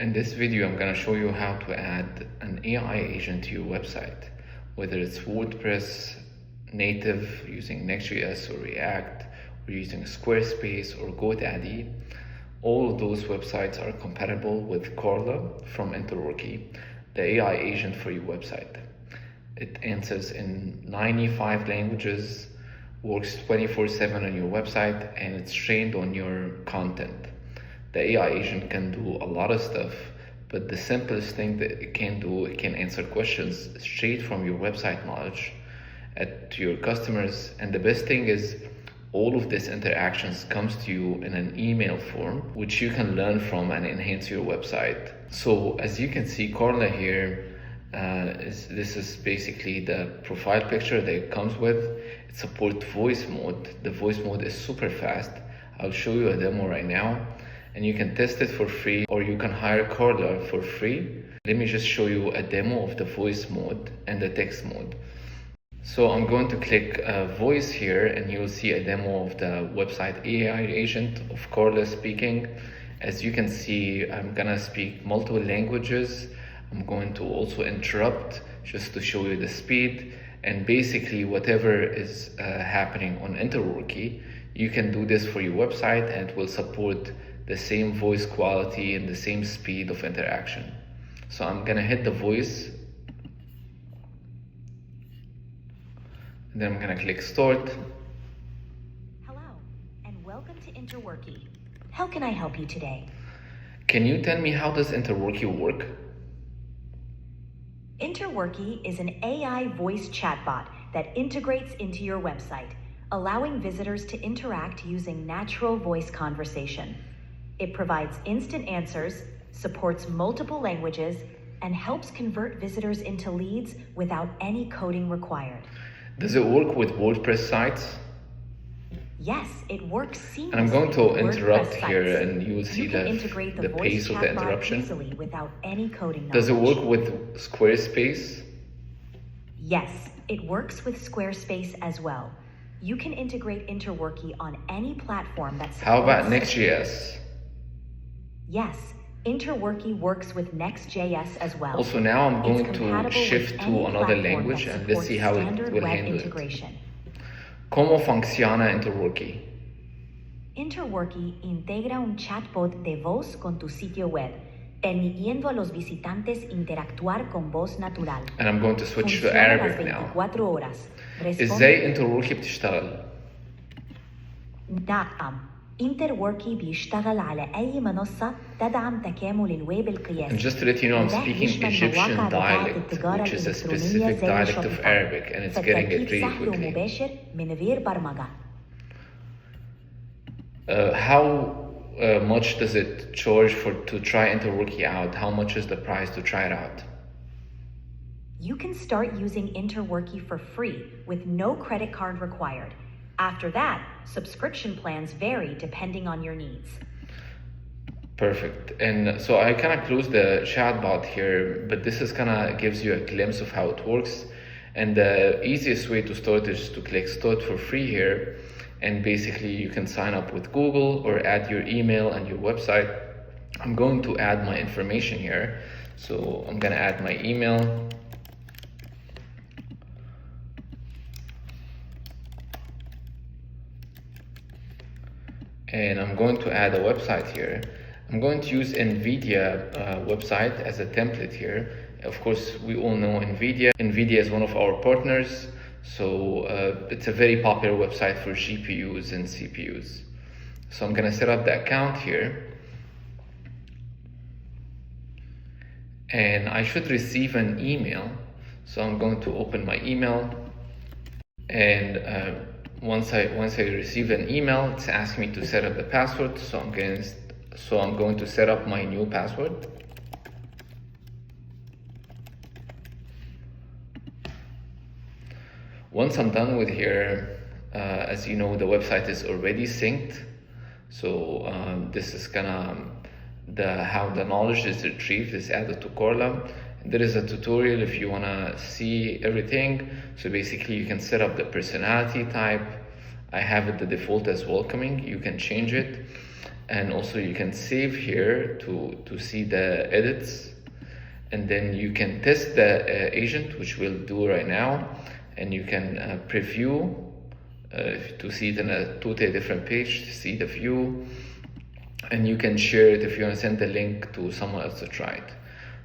In this video, I'm going to show you how to add an AI agent to your website, whether it's WordPress native using Next.js or React, or using Squarespace or GoDaddy. All of those websites are compatible with Carla from Interworky, the AI agent for your website. It answers in 95 languages, works 24/7 on your website, and it's trained on your content. The AI agent can do a lot of stuff, but the simplest thing that it can do, it can answer questions straight from your website knowledge to your customers. And the best thing is, all of these interactions comes to you in an email form, which you can learn from and enhance your website. So as you can see, Carla here, this is basically the profile picture that it comes with. It supports voice mode. The voice mode is super fast. I'll show you a demo right now, and you can test it for free, or you can hire Carla for free. Let me just show you a demo of the voice mode and the text mode. So I'm going to click voice here, and you'll see a demo of the website AI agent of Carla speaking. As you can see, I'm gonna speak multiple languages. I'm going to also interrupt just to show you the speed, and basically whatever is happening on Interworky, you can do this for your website, and it will support the same voice quality and the same speed of interaction. So I'm gonna hit the voice, and then I'm gonna click start. Hello, and welcome to Interworky. How can I help you today? Can you tell me, how does Interworky work? Interworky is an AI voice chatbot that integrates into your website, allowing visitors to interact using natural voice conversation. It provides instant answers, supports multiple languages, and helps convert visitors into leads without any coding required. Does it work with WordPress sites? Yes, it works seamlessly. And I'm going to with interrupt WordPress here, sites. and you will see You can integrate the voice pace of the chatbot interruption. easily without any coding knowledge. Does it work with Squarespace? Yes, it works with Squarespace as well. You can integrate Interworky on any platform that supports. How about Next.js? Yes, Interworky works with Next.js as well. Also, now I'm going It's to compatible shift with to any another platform language, that and let's see how it supports will standard web handle it. integration. ¿Cómo funciona Interworky? Interworky integra un chatbot de voz con tu sitio web, permitiendo a los visitantes interactuar con voz natural. And I'm going to switch to Funciona Arabic las now. 24 horas. ازاي Interworky بتشتغل؟ نعم، Interworky بيشتغل على أي منصة تدعم تكامل الويب And القياسي. just to let you know, I'm وده speaking يشمل Egyptian مواقع بتاعة dialect, التجارة which is a الإلكترونية specific زي dialect of Shopify. Arabic, and it's getting it فالتركيب really سهل quickly. ومباشر من غير برمجة. How much does it charge to try Interworky out? How much is the price to try it out? You can start using Interworky for free with no credit card required. After that, subscription plans vary depending on your needs. Perfect. And so I kind of closed the chatbot here, but this is kind of gives you a glimpse of how it works. And the easiest way to start is to click start for free here. And basically you can sign up with Google or add your email and your website. I'm going to add my information here. So I'm going to add my email. And I'm going to add a website here. I'm going to use NVIDIA website as a template here. Of course, we all know NVIDIA. NVIDIA is one of our partners, so it's a very popular website for GPUs and CPUs. So I'm gonna set up the account here. And I should receive an email. So I'm going to open my email, and once I receive an email, it's asking me to set up the password. So I'm going to set up my new password. Once I'm done with here, as you know, the website is already synced. So this is how the knowledge is retrieved is added to Carla. There is a tutorial if you want to see everything. So basically you can set up the personality type. I have it the default as welcoming. You can change it. and also you can save here to see the edits, and then you can test the agent, which we'll do right now, and you can preview to see it in a totally different page, to see the view, and you can share it if you want to send the link to someone else to try it.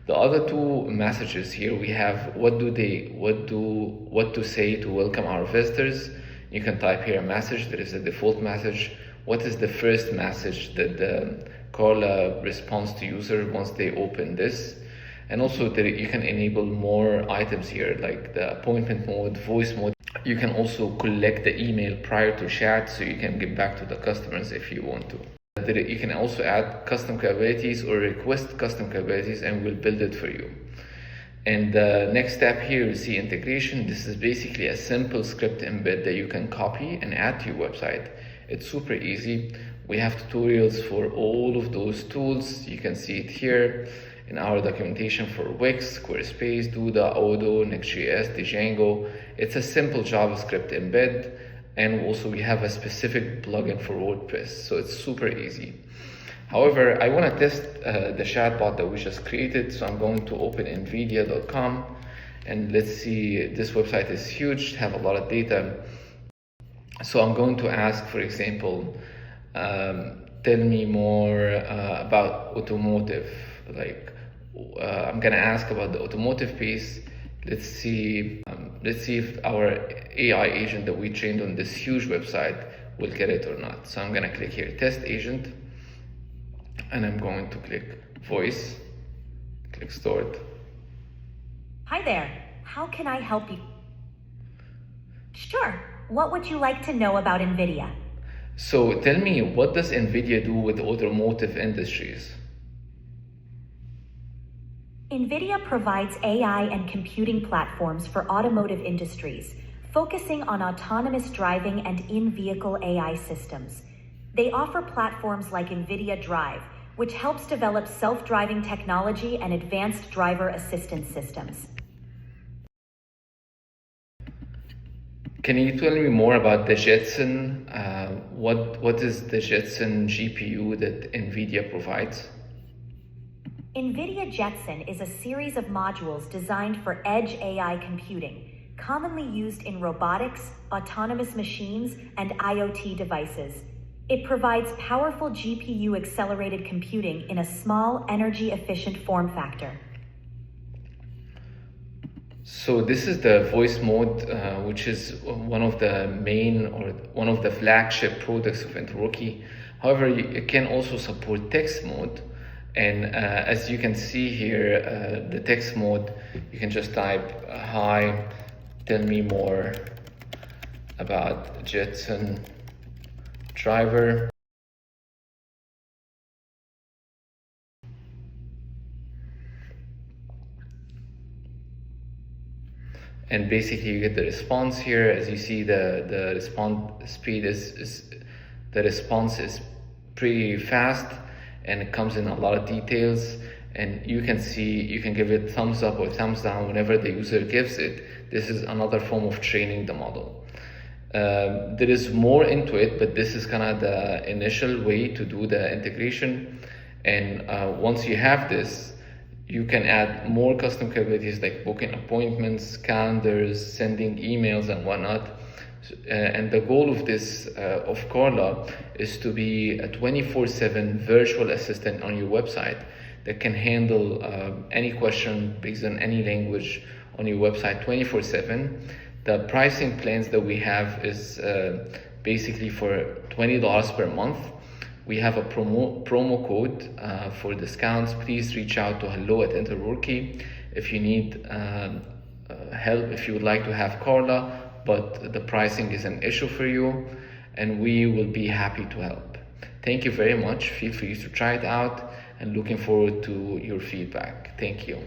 The other two messages here, we have what to say to welcome our visitors. You can type here a message. There is a default message. What is the first message that Carla responds to user once they open this? And also you can enable more items here, like the appointment mode, voice mode. You can also collect the email prior to chat, so you can get back to the customers if you want to. You can also add custom capabilities or request custom capabilities, and we'll build it for you. And the next step here, you see integration. This is basically a simple script embed that you can copy and add to your website. It's super easy. We have tutorials for all of those tools. You can see it here in our documentation for Wix, Squarespace, Duda, Odoo, Next.js, Django. It's a simple JavaScript embed, and also we have a specific plugin for WordPress, so it's super easy. However, I want to test the chatbot that we just created, so I'm going to open nvidia.com, and let's see, this website is huge, have a lot of data. So I'm going to ask, for example, tell me more about automotive. I'm gonna ask about the automotive piece. Let's see if our AI agent that we trained on this huge website will get it or not. So I'm gonna click here, test agent, and I'm going to click voice, click stored. Hi there, how can I help you? Sure, what would you like to know about NVIDIA? So tell me, what does NVIDIA do with automotive industries? NVIDIA provides AI and computing platforms for automotive industries, focusing on autonomous driving and in-vehicle AI systems. They offer platforms like NVIDIA Drive, which helps develop self-driving technology and advanced driver assistance systems. Can you tell me more about the Jetson? What is the Jetson GPU that NVIDIA provides? NVIDIA Jetson is a series of modules designed for edge AI computing, commonly used in robotics, autonomous machines, and IoT devices. It provides powerful GPU-accelerated computing in a small, energy-efficient form factor. So this is the voice mode, which is one of the main or one of the flagship products of Interworky. However, it can also support text mode. And as you can see here, the text mode, you can just type, hi, tell me more about Jetson driver. And basically you get the response here. As you see, the response speed the response is pretty fast, and it comes in a lot of details, and you can give it thumbs up or thumbs down whenever the user gives it. This is another form of training the model. There is more into it, but this is kind of the initial way to do the integration. And once you have this, you can add more custom capabilities like booking appointments, calendars, sending emails, and whatnot. And the goal of this, of Carla, is to be a 24/7 virtual assistant on your website that can handle any question based on any language on your website 24/7. The pricing plans that we have is basically for $20 per month. We have a promo code for discounts. Please reach out to hello@Interworky if you need help, if you would like to have Carla, but the pricing is an issue for you, and we will be happy to help. Thank you very much. Feel free to try it out, and looking forward to your feedback. Thank you.